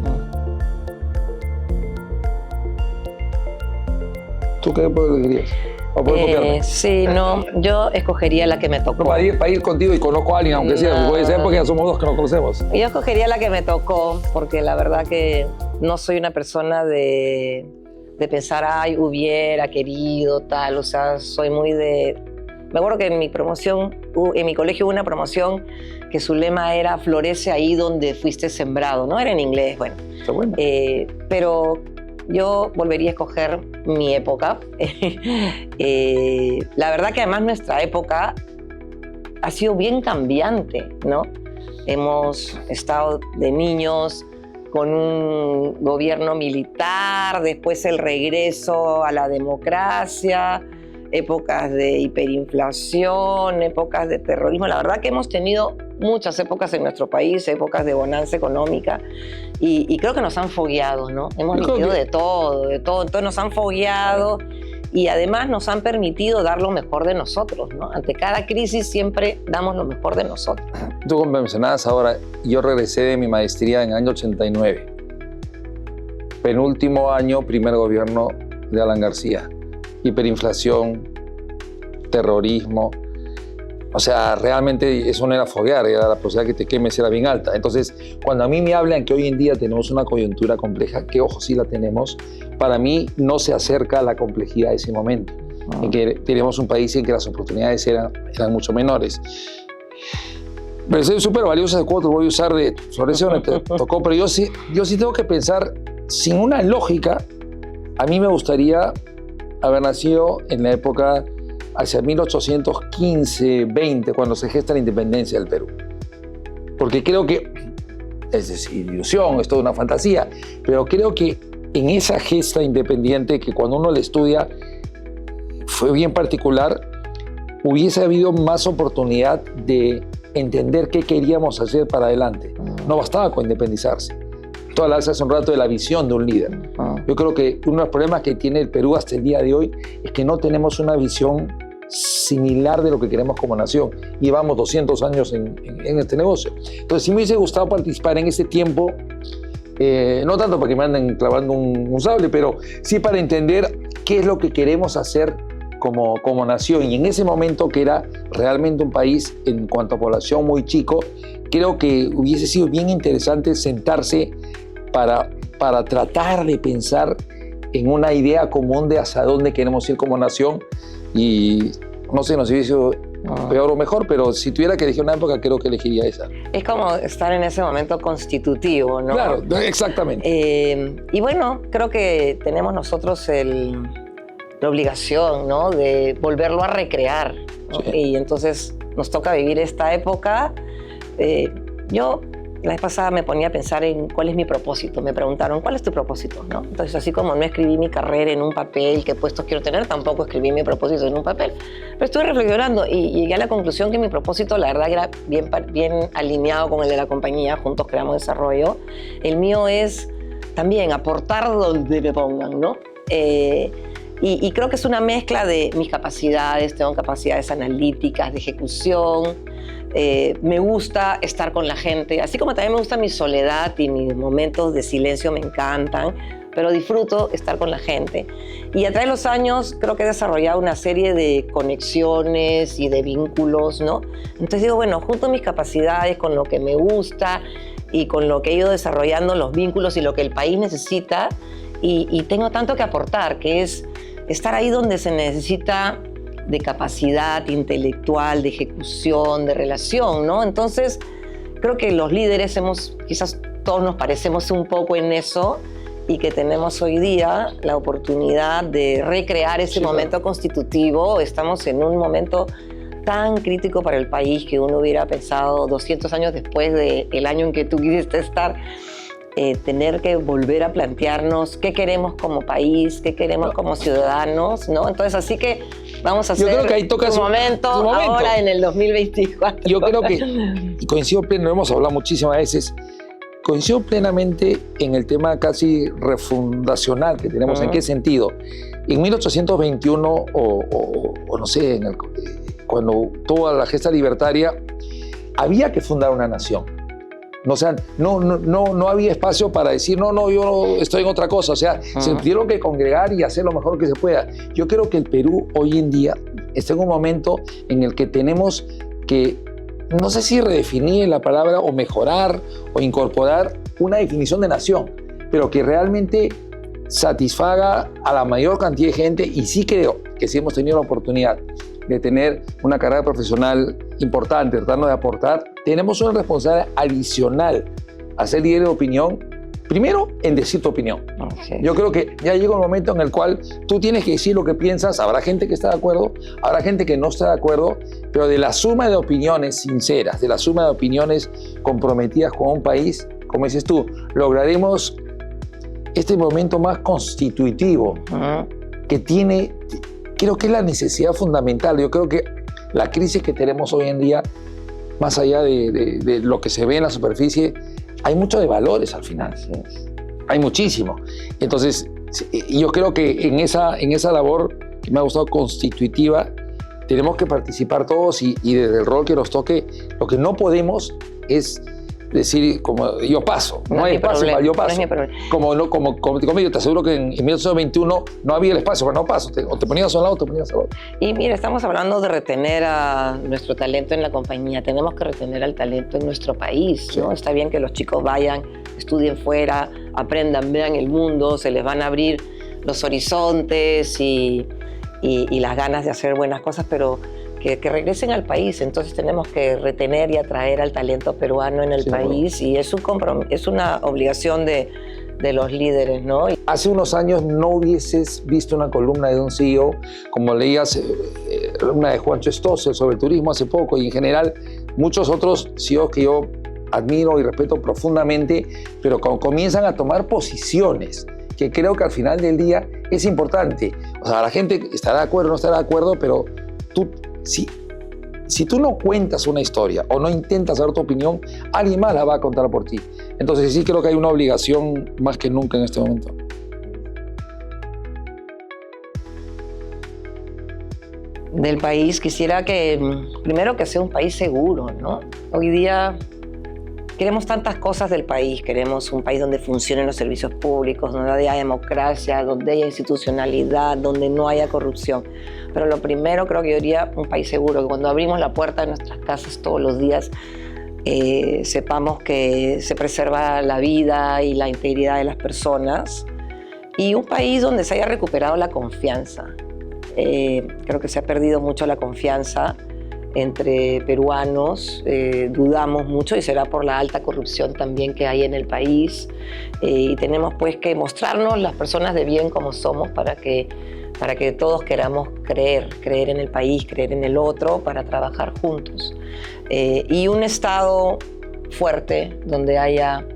Speaker 2: ¿Tú qué dirías? para poder copiarme.
Speaker 1: Sí, no, yo escogería la que me tocó.
Speaker 2: Para ir contigo y conozco a alguien, aunque sea, puede ser porque ya somos dos que nos conocemos.
Speaker 1: Yo escogería la que me tocó, porque la verdad que no soy una persona de pensar, ay, hubiera querido, tal, o sea, soy muy de... Me acuerdo que en mi promoción, en mi colegio hubo una promoción que su lema era florece ahí donde fuiste sembrado, ¿no? Era en inglés, bueno.
Speaker 2: Está bueno.
Speaker 1: Pero yo volvería a escoger mi época. La verdad que además nuestra época ha sido bien cambiante, ¿no? Hemos estado de niños con un gobierno militar, después el regreso a la democracia, épocas de hiperinflación, épocas de terrorismo. La verdad que hemos tenido muchas épocas en nuestro país, épocas de bonanza económica, y creo que nos han fogueado, ¿no? Hemos vivido de todo. Entonces nos han fogueado y además nos han permitido dar lo mejor de nosotros, ¿no? Ante cada crisis siempre damos lo mejor de nosotros.
Speaker 2: Tú como mencionabas ahora, yo regresé de mi maestría en el año 89. Penúltimo año, primer gobierno de Alan García. Hiperinflación, terrorismo. O sea, realmente eso no era foguear, era la posibilidad que te quemes era bien alta. Entonces, cuando a mí me hablan que hoy en día tenemos una coyuntura compleja, que ojo, sí la tenemos, para mí no se acerca a la complejidad de ese momento, en que tenemos un país en que las oportunidades eran mucho menores. Pero es súper valioso de cuatro, voy a usar de Florencia donde te tocó, pero yo sí tengo que pensar, sin una lógica, a mí me gustaría haber nacido en la época hacia 1815-20, cuando se gesta la independencia del Perú. Porque creo que, es ilusión, es toda una fantasía, pero creo que en esa gesta independiente, que cuando uno la estudia fue bien particular, hubiese habido más oportunidad de entender qué queríamos hacer para adelante. No bastaba con independizarse. Tú hablabas hace un rato de la visión de un líder. Yo creo que uno de los problemas que tiene el Perú hasta el día de hoy es que no tenemos una visión similar de lo que queremos como nación. Llevamos 200 años en este negocio. Entonces, sí me hubiese gustado participar en ese tiempo, no tanto para que me anden clavando un sable, pero sí para entender qué es lo que queremos hacer como nación. Y en ese momento, que era realmente un país en cuanto a población muy chico, creo que hubiese sido bien interesante sentarse para tratar de pensar en una idea común de hacia dónde queremos ir como nación. Y no sé, no sé si hubiese sido peor o mejor, pero si tuviera que elegir una época, creo que elegiría esa.
Speaker 1: Es como estar en ese momento constitutivo, ¿no?
Speaker 2: Claro, exactamente.
Speaker 1: Y bueno, creo que tenemos nosotros la obligación, ¿no?, de volverlo a recrear, ¿no? Sí. Y entonces nos toca vivir esta época. Yo la vez pasada me ponía a pensar en cuál es mi propósito. Me preguntaron, ¿cuál es tu propósito?, ¿no? Entonces, así como no escribí mi carrera en un papel, qué puestos quiero tener, tampoco escribí mi propósito en un papel. Pero estuve reflexionando y llegué a la conclusión que mi propósito, la verdad, era bien alineado con el de la compañía. Juntos creamos desarrollo. El mío es también aportar donde me pongan, ¿no? Y creo que es una mezcla de mis capacidades. Tengo capacidades analíticas, de ejecución. Me gusta estar con la gente, así como también me gusta mi soledad y mis momentos de silencio me encantan, pero disfruto estar con la gente. Y a través de los años creo que he desarrollado una serie de conexiones y de vínculos, ¿no? Entonces digo, bueno, junto mis capacidades con lo que me gusta y con lo que he ido desarrollando, los vínculos y lo que el país necesita, y tengo tanto que aportar, que es estar ahí donde se necesita de capacidad intelectual, de ejecución, de relación, ¿no? Entonces, creo que los líderes quizás todos nos parecemos un poco en eso, y que tenemos hoy día la oportunidad de recrear ese momento constitutivo. Estamos en un momento tan crítico para el país que uno hubiera pensado 200 años después del año en que tú quisiste estar, tener que volver a plantearnos qué queremos como país, qué queremos como ciudadanos, ¿no? Entonces, así que vamos a hacer un momento ahora en el 2024.
Speaker 2: Yo creo que, y coincido plenamente, lo hemos hablado muchísimas veces, coincido plenamente en el tema casi refundacional que tenemos. ¿En qué sentido? En 1821, o no sé, cuando toda la gesta libertaria, había que fundar una nación. O sea, no había espacio para decir, no, yo estoy en otra cosa. O sea, se tuvieron que congregar y hacer lo mejor que se pueda. Yo creo que el Perú hoy en día está en un momento en el que tenemos que, no sé si redefinir la palabra o mejorar o incorporar una definición de nación, pero que realmente satisfaga a la mayor cantidad de gente. Y sí creo que si hemos tenido la oportunidad de tener una carrera profesional importante, tratando de aportar, tenemos una responsabilidad adicional a ser líder de opinión, primero en decir tu opinión. Okay. Yo creo que ya llega un momento en el cual tú tienes que decir lo que piensas, habrá gente que está de acuerdo, habrá gente que no está de acuerdo, pero de la suma de opiniones sinceras, de la suma de opiniones comprometidas con un país, como dices tú, lograremos este momento más constitutivo que tiene. Creo que es la necesidad fundamental. Yo creo que la crisis que tenemos hoy en día, más allá de lo que se ve en la superficie, hay mucho de valores al final. Sí. Hay muchísimo. Entonces, yo creo que en esa labor que me ha gustado constitutiva, tenemos que participar todos y desde el rol que nos toque, lo que no podemos es decir, como yo paso, no hay espacio para yo paso. Como yo te aseguro que en 1921 no había el espacio, pero no paso, o te ponías a un lado o te ponías al otro.
Speaker 1: Y mira, estamos hablando de retener a nuestro talento en la compañía, tenemos que retener al talento en nuestro país, ¿no? Está bien que los chicos vayan, estudien fuera, aprendan, vean el mundo, se les van a abrir los horizontes y las ganas de hacer buenas cosas, pero que regresen al país. Entonces tenemos que retener y atraer al talento peruano en el país, y es una obligación de los líderes, ¿no?
Speaker 2: Hace unos años no hubieses visto una columna de un CEO, como leías una de Juancho Stossel sobre el turismo hace poco, y en general muchos otros CEOs que yo admiro y respeto profundamente, pero comienzan a tomar posiciones que creo que al final del día es importante. O sea, la gente estará de acuerdo o no estará de acuerdo, pero tú, si tú no cuentas una historia o no intentas dar tu opinión, alguien más la va a contar por ti. Entonces sí creo que hay una obligación más que nunca en este momento.
Speaker 1: Del país, quisiera que, primero, que sea un país seguro, ¿no? Hoy día queremos tantas cosas del país. Queremos un país donde funcionen los servicios públicos, donde haya democracia, donde haya institucionalidad, donde no haya corrupción. Pero lo primero, creo que yo diría, un país seguro, que cuando abrimos la puerta de nuestras casas todos los días, sepamos que se preserva la vida y la integridad de las personas. Y un país donde se haya recuperado la confianza. Creo que se ha perdido mucho la confianza entre peruanos, dudamos mucho, y será por la alta corrupción también que hay en el país, y tenemos pues que mostrarnos las personas de bien como somos para que todos queramos creer en el país, creer en el otro, para trabajar juntos. Y un Estado fuerte, donde haya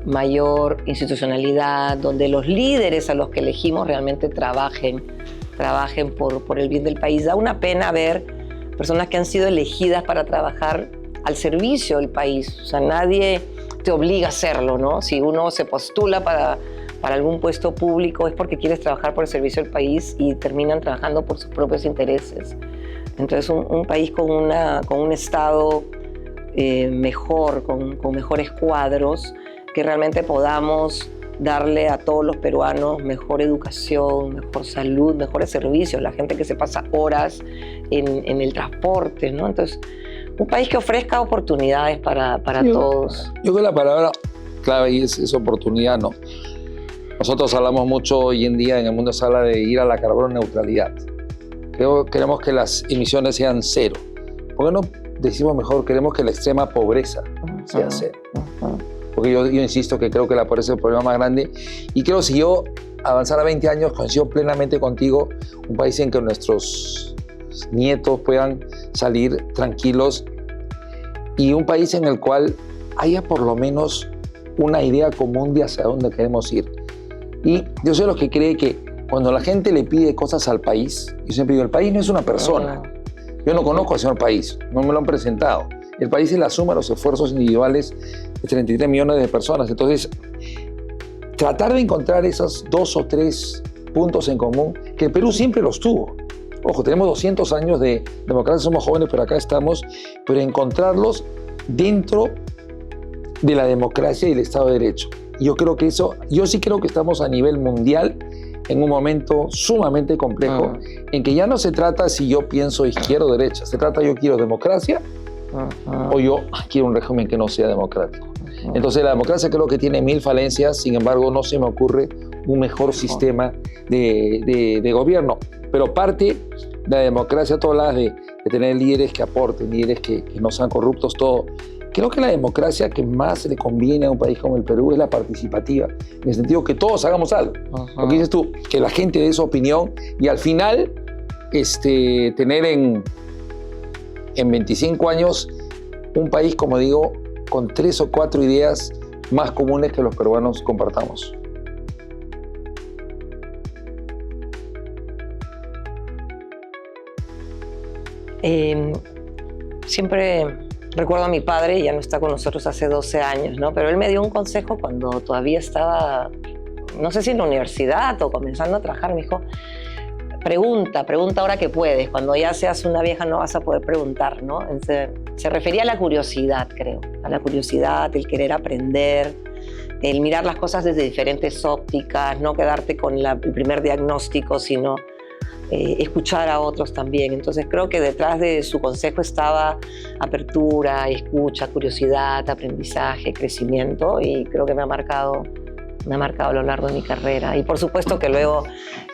Speaker 1: mayor institucionalidad, donde los líderes a los que elegimos realmente trabajen por el bien del país. Da una pena ver personas que han sido elegidas para trabajar al servicio del país. O sea, nadie te obliga a hacerlo, ¿no? Si uno se postula para algún puesto público es porque quieres trabajar por el servicio del país, y terminan trabajando por sus propios intereses. Entonces, un país con un Estado mejor, con mejores cuadros, que realmente podamos darle a todos los peruanos mejor educación, mejor salud, mejores servicios, la gente que se pasa horas en el transporte, ¿no? Entonces, un país que ofrezca oportunidades para todos.
Speaker 2: Yo creo que la palabra clave ahí es oportunidad, ¿no? Nosotros hablamos mucho hoy en día, en el mundo se habla de ir a la carbono neutralidad. Queremos que las emisiones sean cero. ¿Por qué no decimos mejor, queremos que la extrema pobreza sea cero? Porque yo insisto que creo que la pobreza es el problema más grande, y creo que si yo avanzara 20 años, coincido plenamente contigo, un país en que nuestros nietos puedan salir tranquilos, y un país en el cual haya por lo menos una idea común de hacia dónde queremos ir. Y yo soy de los que cree que cuando la gente le pide cosas al país, yo siempre digo, el país no es una persona. Yo no conozco al señor país, no me lo han presentado. El país es la suma de los esfuerzos individuales de 33 millones de personas. Entonces, tratar de encontrar esos 2 o 3 puntos en común, que el Perú siempre los tuvo. Ojo, tenemos 200 años de democracia, somos jóvenes, pero acá estamos. Pero encontrarlos dentro de la democracia y el Estado de Derecho. Yo creo que eso, yo sí creo que estamos a nivel mundial en un momento sumamente complejo, en que ya no se trata si yo pienso izquierda o derecha, se trata yo quiero democracia o yo quiero un régimen que no sea democrático. Entonces la democracia creo que tiene mil falencias, sin embargo no se me ocurre un mejor sistema de gobierno. Pero parte de la democracia, todas las de tener líderes que aporten, líderes que no sean corruptos, todo. Creo que la democracia que más le conviene a un país como el Perú es la participativa, en el sentido que todos hagamos algo. Lo que dices tú, que la gente dé su opinión y al final tener en 25 años un país, como digo, con 3 o 4 ideas más comunes que los peruanos compartamos.
Speaker 1: Siempre recuerdo a mi padre, ya no está con nosotros hace 12 años, ¿no? Pero él me dio un consejo cuando todavía estaba, no sé si en la universidad o comenzando a trabajar. Me dijo, pregunta ahora que puedes. Cuando ya seas una vieja no vas a poder preguntar, ¿no? Se refería a la curiosidad, creo. A la curiosidad, el querer aprender, el mirar las cosas desde diferentes ópticas, no quedarte con el primer diagnóstico, sino escuchar a otros también. Entonces creo que detrás de su consejo estaba apertura, escucha, curiosidad, aprendizaje, crecimiento, y creo que me ha marcado a lo largo de mi carrera. Y por supuesto que luego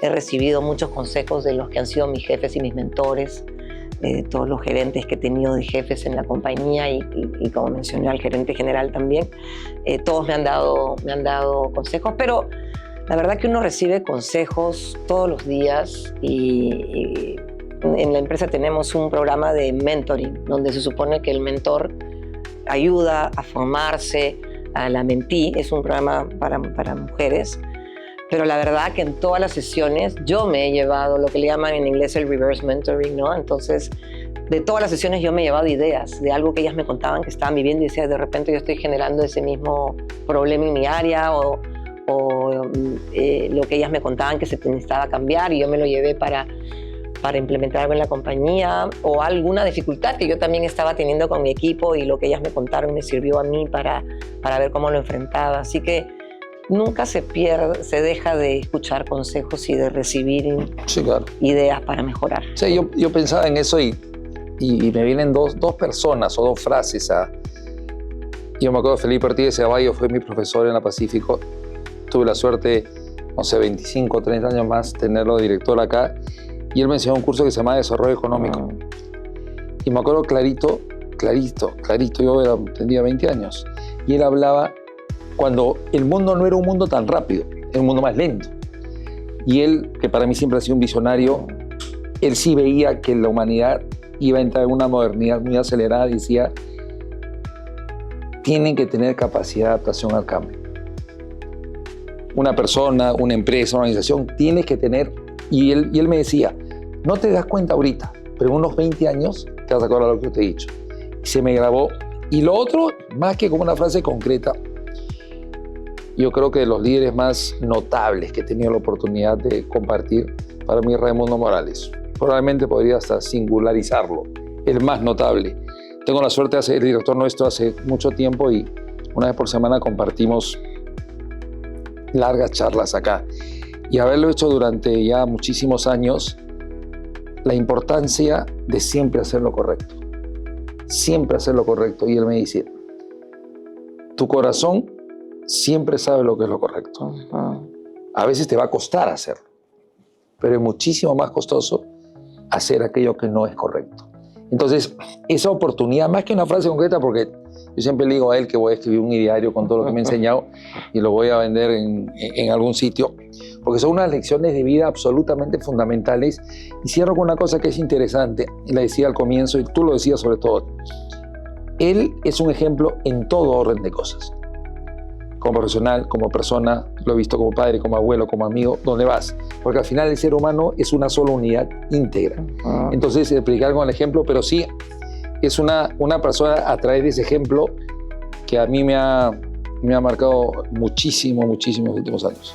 Speaker 1: he recibido muchos consejos de los que han sido mis jefes y mis mentores, todos los gerentes que he tenido de jefes en la compañía y como mencioné al gerente general también, todos me han dado consejos, pero la verdad que uno recibe consejos todos los días y en la empresa tenemos un programa de mentoring donde se supone que el mentor ayuda a formarse a la mentee. Es un programa para mujeres, pero la verdad que en todas las sesiones yo me he llevado lo que le llaman en inglés el reverse mentoring, ¿no? Entonces, de todas las sesiones yo me he llevado ideas de algo que ellas me contaban que estaban viviendo y decía, de repente yo estoy generando ese mismo problema en mi área o lo que ellas me contaban que se necesitaba cambiar y yo me lo llevé para implementar algo en la compañía, o alguna dificultad que yo también estaba teniendo con mi equipo y lo que ellas me contaron me sirvió a mí para ver cómo lo enfrentaba. Así que nunca se deja de escuchar consejos y de recibir ideas para mejorar.
Speaker 2: Sí, yo pensaba en eso y me vienen dos personas o dos frases. Yo me acuerdo de Felipe Ortiz de Ceballos, fue mi profesor en la Pacífico. Tuve la suerte, no sé, 25 o 30 años más, tenerlo de director acá. Y él me enseñó un curso que se llama Desarrollo Económico. Y me acuerdo clarito, yo tenía 20 años. Y él hablaba cuando el mundo no era un mundo tan rápido, era un mundo más lento. Y él, que para mí siempre ha sido un visionario, él sí veía que la humanidad iba a entrar en una modernidad muy acelerada y decía, tienen que tener capacidad de adaptación al cambio. Una persona, una empresa, una organización, tienes que tener, y él me decía, no te das cuenta ahorita, pero en unos 20 años te vas a acordar lo que yo te he dicho. Y se me grabó. Y lo otro, más que como una frase concreta, yo creo que de los líderes más notables que he tenido la oportunidad de compartir, para mí Raimundo Morales. Probablemente podría hasta singularizarlo, el más notable. Tengo la suerte de ser el director nuestro hace mucho tiempo y una vez por semana compartimos largas charlas acá. Y haberlo hecho durante ya muchísimos años, la importancia de siempre hacer lo correcto. Siempre hacer lo correcto. Y él me dice, tu corazón siempre sabe lo que es lo correcto. A veces te va a costar hacerlo, pero es muchísimo más costoso hacer aquello que no es correcto. Entonces, esa oportunidad, más que una frase concreta, porque yo siempre le digo a él que voy a escribir un ideario con todo lo que me ha enseñado y lo voy a vender en algún sitio, porque son unas lecciones de vida absolutamente fundamentales. Y cierro con una cosa que es interesante, y la decía al comienzo, y tú lo decías sobre todo. Él es un ejemplo en todo orden de cosas. Como profesional, como persona, lo he visto como padre, como abuelo, como amigo, donde vas. Porque al final el ser humano es una sola unidad íntegra. Entonces, explicar con el ejemplo, pero sí es una persona a través de ese ejemplo que a mí me ha marcado muchísimo, muchísimo en los últimos años.